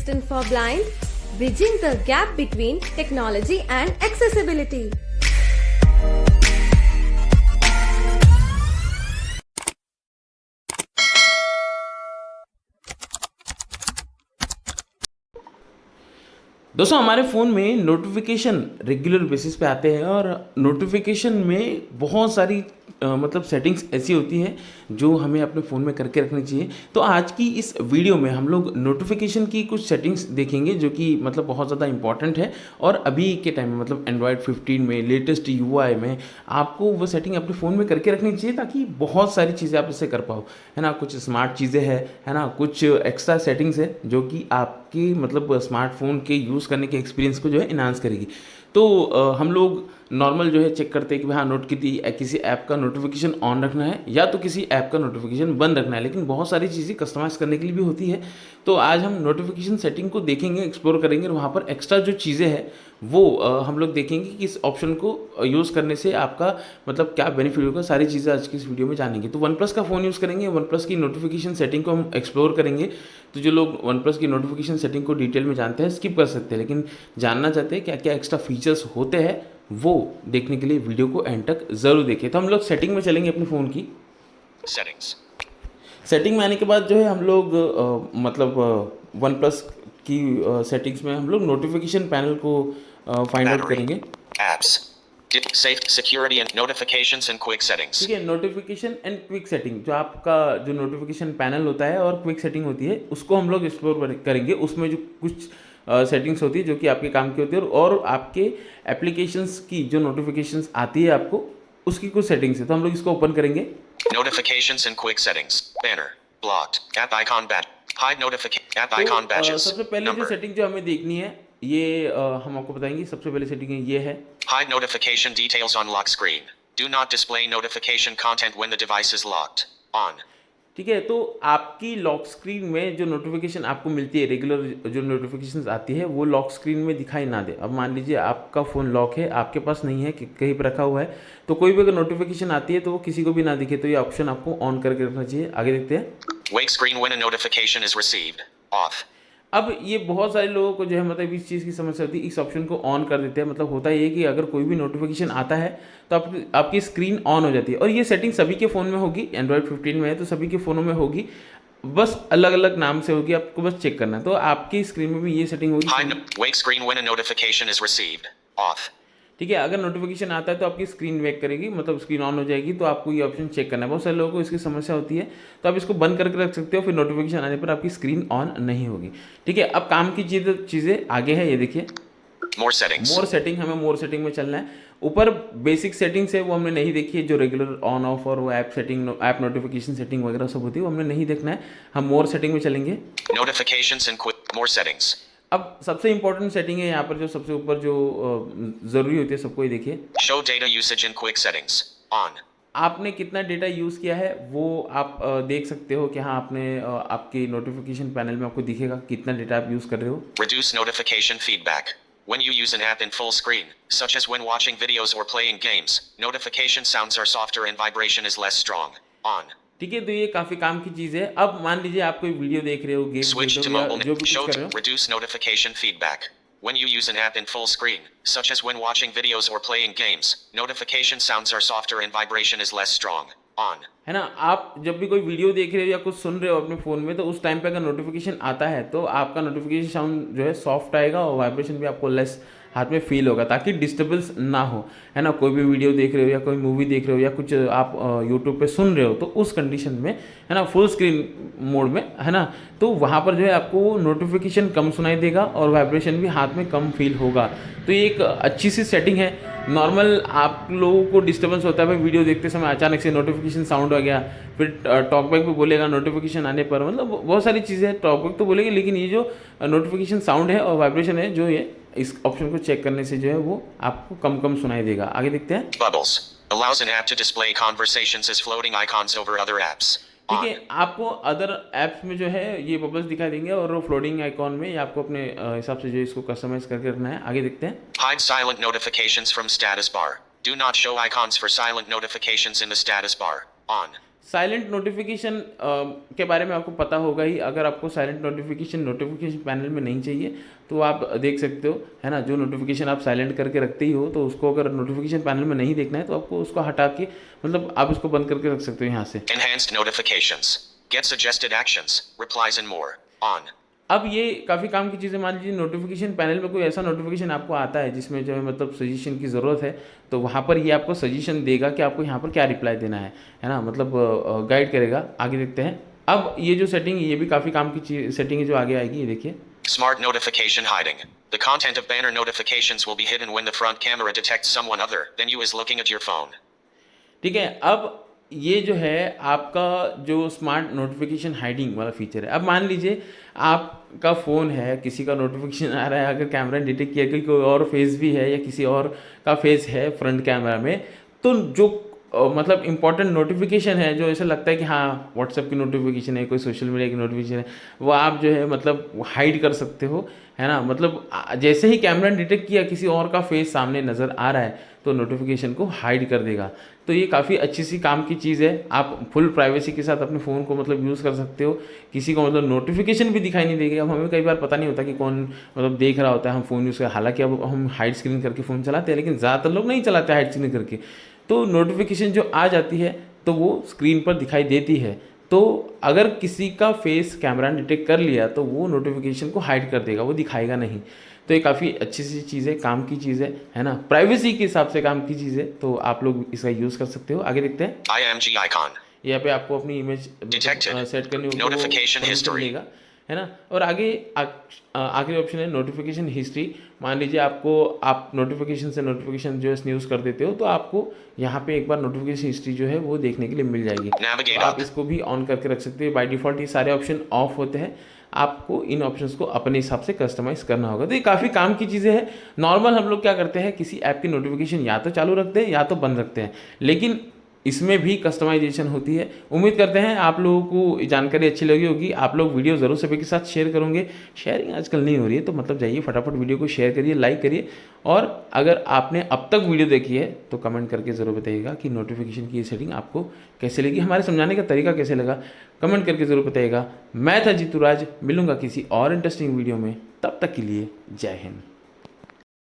assistant for blind, bridging the gap between technology and accessibility. दोस्तों हमारे phone में notification regular basis पे आते हैं और नोटिफिकेशन में बहुत सारी मतलब सेटिंग्स ऐसी होती हैं जो हमें अपने फ़ोन में करके रखनी चाहिए। तो आज की इस वीडियो में हम लोग नोटिफिकेशन की कुछ सेटिंग्स देखेंगे जो कि मतलब बहुत ज़्यादा इंपॉर्टेंट है और अभी के टाइम में मतलब एंड्रॉयड 15 में लेटेस्ट यूआई में आपको वो सेटिंग अपने फ़ोन में करके रखनी चाहिए ताकि बहुत सारी चीज़ें आप इससे कर पाओ, है ना। कुछ स्मार्ट चीज़ें हैं, है ना, कुछ एक्स्ट्रा सेटिंग्स है जो कि आपकी मतलब स्मार्टफोन के यूज़ करने के एक्सपीरियंस को जो है इन्हांस करेगी। तो हम लोग नॉर्मल जो है चेक करते हैं कि भाई हाँ नोट किसी ऐप का नोटिफिकेशन ऑन रखना है या तो किसी ऐप का नोटिफिकेशन बंद रखना है, लेकिन बहुत सारी चीज़ें कस्टमाइज़ करने के लिए भी होती है। तो आज हम नोटिफिकेशन सेटिंग को देखेंगे, एक्सप्लोर करेंगे और वहाँ पर एक्स्ट्रा जो चीज़ें हैं वो हम लोग देखेंगे कि इस ऑप्शन को यूज़ करने से आपका मतलब क्या बेनिफिट होगा। सारी चीज़ें आज की इस वीडियो में जानेंगे। तो वन प्लस का फ़ोन यूज़ करेंगे, वन प्लस की नोटिफिकेशन सेटिंग को हम एक्सप्लोर करेंगे। तो जो लोग वन प्लस की नोटिफिकेशन सेटिंग को डिटेल में जानते हैं स्किप कर सकते हैं, लेकिन जानना चाहते हैं क्या क्या एक्स्ट्रा फीचर्स होते हैं वो देखने के लिए वीडियो को एंड तक ज़रूर देखें। तो हम लोग सेटिंग में चलेंगे अपने फ़ोन की। सेटिंग में आने के बाद जो है हम लोग मतलब वन प्लस की सेटिंग्स में हम लोग नोटिफिकेशन पैनल को फाइंड आउट करेंगे। Apps. Safe security and notifications and quick settings. ठीक है, नोटिफिकेशन एंड क्विक सेटिंग जो आपका जो नोटिफिकेशन पैनल होता है और क्विक सेटिंग होती है उसको हम लोग एक्सप्लोर करेंगे। उसमें जो कुछ सेटिंग्स होती है जो कि आपके काम की होती है और आपके एप्लीकेशंस की जो नोटिफिकेशंस आती है आपको उसकी कुछ सेटिंग्स है। तो हम लोग इसको ओपन करेंगे। Notifications and quick settings. Banner. Blocked. App icon badge. Hide notification. App icon तो badges. सबसे पहले जो सेटिंग जो हमें देखनी है ये हम आपको बताएंगे। सबसे पहले सेटिंग है ये है Hide notification details on lock screen. Do not display notification content when the device is locked. On. ठीक है। तो आपकी लॉक स्क्रीन में जो नोटिफिकेशन आपको मिलती है, रेगुलर जो नोटिफिकेशंस आती है वो लॉक स्क्रीन में दिखाई ना दे। अब मान लीजिए आपका फ़ोन लॉक है, आपके पास नहीं है, कहीं पर रखा हुआ है, तो कोई भी अगर नोटिफिकेशन आती है तो वो किसी को भी ना दिखे। तो ये ऑप्शन आपको ऑन करके रखना चाहिए। आगे देखते हैं। Wake screen when a notification is received. Off. अब ये बहुत सारे लोगों को जो है मतलब इस चीज़ की समस्या होती है, इस ऑप्शन को ऑन कर देते हैं। मतलब होता ये कि अगर कोई भी नोटिफिकेशन आता है तो आपकी स्क्रीन ऑन हो जाती है और ये सेटिंग सभी के फ़ोन में होगी। एंड्रॉयड 15 में है तो सभी के फ़ोनों में होगी, बस अलग अलग नाम से होगी, आपको बस चेक करना है। तो आपकी स्क्रीन में भी ये सेटिंग होगी। Wake screen when a notification is received. Off. ठीक है, अगर नोटिफिकेशन आता है तो आपकी स्क्रीन वेक करेगी, मतलब स्क्रीन ऑन हो जाएगी। तो आपको ये ऑप्शन चेक करना है। बहुत सारे लोगों को इसकी समस्या होती है तो आप इसको बंद करके रख सकते हो, फिर नोटिफिकेशन आने पर आपकी स्क्रीन ऑन नहीं होगी। ठीक है, अब काम की चीज़ें आगे है, ये देखिए More settings. मोर सेटिंग। हमें मोर सेटिंग में चलना है। ऊपर बेसिक सेटिंग्स है वो हमने नहीं देखी है, जो रेगुलर ऑन ऑफ और वो app setting, app notification setting वगैरह सब होती है वो हमने नहीं देखना है। हम मोर सेटिंग में चलेंगे। Notifications and quick. More settings. अब सबसे इंपॉर्टेंट सेटिंग है यहाँ पर, जो सबसे ऊपर जो ज़रूरी होती है सबको, ये देखिए Show data usage and quick settings. On. आपने कितना डेटा यूज़ किया है वो आप देख सकते हो कि हाँ आपने आपके नोटिफिकेशन पैनल में आपको दिखेगा कितना डेटा आप यूज़ कर रहे हो। Reduce notification feedback. When you use an app in full screen, such as when watching videos or playing games, notification sounds are softer and vibration is less strong. On. ठीक है, तो ये काफ़ी काम की चीज़ है। अब मान लीजिए आप कोई वीडियो देख रहे हो, गेम Switch देख to रहे हो mobile. या जो भी Show कुछ कर रहे हो। reduce notification feedback. When you use an app in full screen, such as when watching videos or playing games, notification sounds are softer and vibration is less strong. On. है ना, आप जब भी कोई वीडियो देख रहे हो या कुछ सुन रहे हो अपने फ़ोन में तो उस टाइम पे अगर नोटिफिकेशन आता है तो आपका नोटिफिकेशन साउंड जो है सॉफ्ट आएगा और वाइब्रेशन भी आपको लेस हाथ में फील होगा, ताकि डिस्टर्बेंस ना हो। है ना, कोई भी वीडियो देख रहे हो या कोई मूवी देख रहे हो या कुछ आप यूट्यूब पे सुन रहे हो तो उस कंडीशन में, है ना, फुल स्क्रीन मोड में, है ना, तो वहाँ पर जो है आपको नोटिफिकेशन कम सुनाई देगा और वाइब्रेशन भी हाथ में कम फील होगा। तो ये एक अच्छी सी सेटिंग है। नॉर्मल आप लोगों को डिस्टर्बेंस होता है भाई, वीडियो देखते समय अचानक से नोटिफिकेशन साउंड आ गया, फिर टॉकबैक भी बोलेगा नोटिफिकेशन आने पर, मतलब बहुत सारी चीज़ें टॉकबैक तो बोलेगी, लेकिन ये जो नोटिफिकेशन साउंड है और वाइब्रेशन है जो ये इस ऑप्शन को चेक करने से जो है वो आपको कम सुनाई देगा। आगे देखते हैं। Bubbles. Allows an app to display conversations as floating icons over other apps. ठीक है, आपको अदर ऐप्स में जो है ये बबल्स दिखाई देंगे और फ्लोटिंग आइकॉन में ये आपको अपने हिसाब से जो इसको कस्टमाइज करके रखना है। आगे देखते हैं। Hide silent notifications from status bar. Do not show icons for silent notifications in the status bar. On. Silent notification के बारे में आपको पता होगा ही। अगर आपको साइलेंट नोटिफिकेशन पैनल में नहीं चाहिए तो आप देख सकते हो, है ना। जो नोटिफिकेशन आप साइलेंट करके रखते ही हो तो उसको अगर नोटिफिकेशन पैनल में नहीं देखना है तो आपको उसको हटा के मतलब आप उसको बंद करके रख सकते हो यहाँ से। Enhanced notifications. Get suggested actions, replies and more. On. अब ये काफ़ी काम की चीज़ें, मान लीजिए नोटिफिकेशन पैनल में कोई ऐसा नोटिफिकेशन आपको आता है जिसमें जो है मतलब सजेशन की ज़रूरत है, तो वहाँ पर ये आपको सजेशन देगा कि आपको यहाँ पर क्या रिप्लाई देना है ना, मतलब गाइड करेगा। आगे देखते हैं। अब ये जो सेटिंग, ये भी काफ़ी काम की सेटिंग है जो आगे आएगी, ये देखिए। Smart notification hiding. The content of banner notifications will be hidden when the front camera detects someone other than you is looking at your phone. ठीक है। अब ये जो है आपका जो स्मार्ट नोटिफिकेशन हाइडिंग वाला फीचर है। अब मान लीजिए आपका फ़ोन है, किसी का नोटिफिकेशन आ रहा है, अगर कैमरा डिटेक्ट किया कि कोई और फेस भी है या किसी और का फेस है फ्रंट कैमरा में, तो जो मतलब इंपॉर्टेंट नोटिफिकेशन है, जो ऐसा लगता है कि हाँ व्हाट्सएप की नोटिफिकेशन है, कोई सोशल मीडिया की नोटिफिकेशन है, वो आप जो है मतलब हाइड कर सकते हो, है ना। मतलब जैसे ही कैमरा डिटेक्ट किया किसी और का फेस सामने नज़र आ रहा है तो नोटिफिकेशन को हाइड कर देगा। तो ये काफ़ी अच्छी सी काम की चीज़ है। आप फुल प्राइवेसी के साथ अपने फ़ोन को मतलब यूज़ कर सकते हो, किसी को मतलब नोटिफिकेशन भी दिखाई नहीं देगी। अब हमें कई बार पता नहीं होता कि कौन मतलब देख रहा होता है, हम फ़ोन यूज़ कर, हालांकि अब हम हाइड स्क्रीन करके फ़ोन चलाते हैं, लेकिन ज़्यादातर लोग नहीं चलाते हाइड स्क्रीन करके। तो नोटिफिकेशन जो आ जाती है तो वो स्क्रीन पर दिखाई देती है। तो अगर किसी का फेस कैमरा ने डिटेक्ट कर लिया तो वो नोटिफिकेशन को हाइड कर देगा, वो दिखाएगा नहीं। तो ये काफ़ी अच्छी सी चीज़ है, काम की चीज़ है ना, प्राइवेसी के हिसाब से काम की चीज़ है, तो आप लोग इसका यूज़ कर सकते हो। आगे देखते हैं। IMG icon. यहाँ पे आपको अपनी इमेज Detected. सेट करनी होगी, Notification history. मिलेगा, है ना। और आगे आखिरी ऑप्शन है नोटिफिकेशन हिस्ट्री। मान लीजिए आप नोटिफिकेशन से नोटिफिकेशन जो है स्नूज कर देते हो तो आपको यहाँ पे एक बार नोटिफिकेशन हिस्ट्री जो है वो देखने के लिए मिल जाएगी। Navigate तो आप up. इसको भी ऑन करके रख सकते हो। बाय डिफ़ॉल्ट ये सारे ऑप्शन ऑफ होते हैं, आपको इन ऑप्शंस को अपने हिसाब से कस्टमाइज़ करना होगा। तो ये काफ़ी काम की चीज़ें हैं। नॉर्मल हम लोग क्या करते हैं, किसी ऐप की नोटिफिकेशन या तो चालू रखते हैं या तो बंद रखते हैं, लेकिन इसमें भी कस्टमाइजेशन होती है। उम्मीद करते हैं आप लोगों को जानकारी अच्छी लगी होगी। आप लोग वीडियो ज़रूर सभी के साथ शेयर करोगे। शेयरिंग आजकल नहीं हो रही है, तो मतलब जाइए फटाफट वीडियो को शेयर करिए, लाइक करिए। और अगर आपने अब तक वीडियो देखी है तो कमेंट करके ज़रूर बताइएगा कि नोटिफिकेशन की ये सेटिंग आपको कैसे लगी, हमारे समझाने का तरीका कैसे लगा, कमेंट करके ज़रूर बताइएगा। मैं था जीतू राज, मिलूंगा किसी और इंटरेस्टिंग वीडियो में, तब तक के लिए जय हिंद।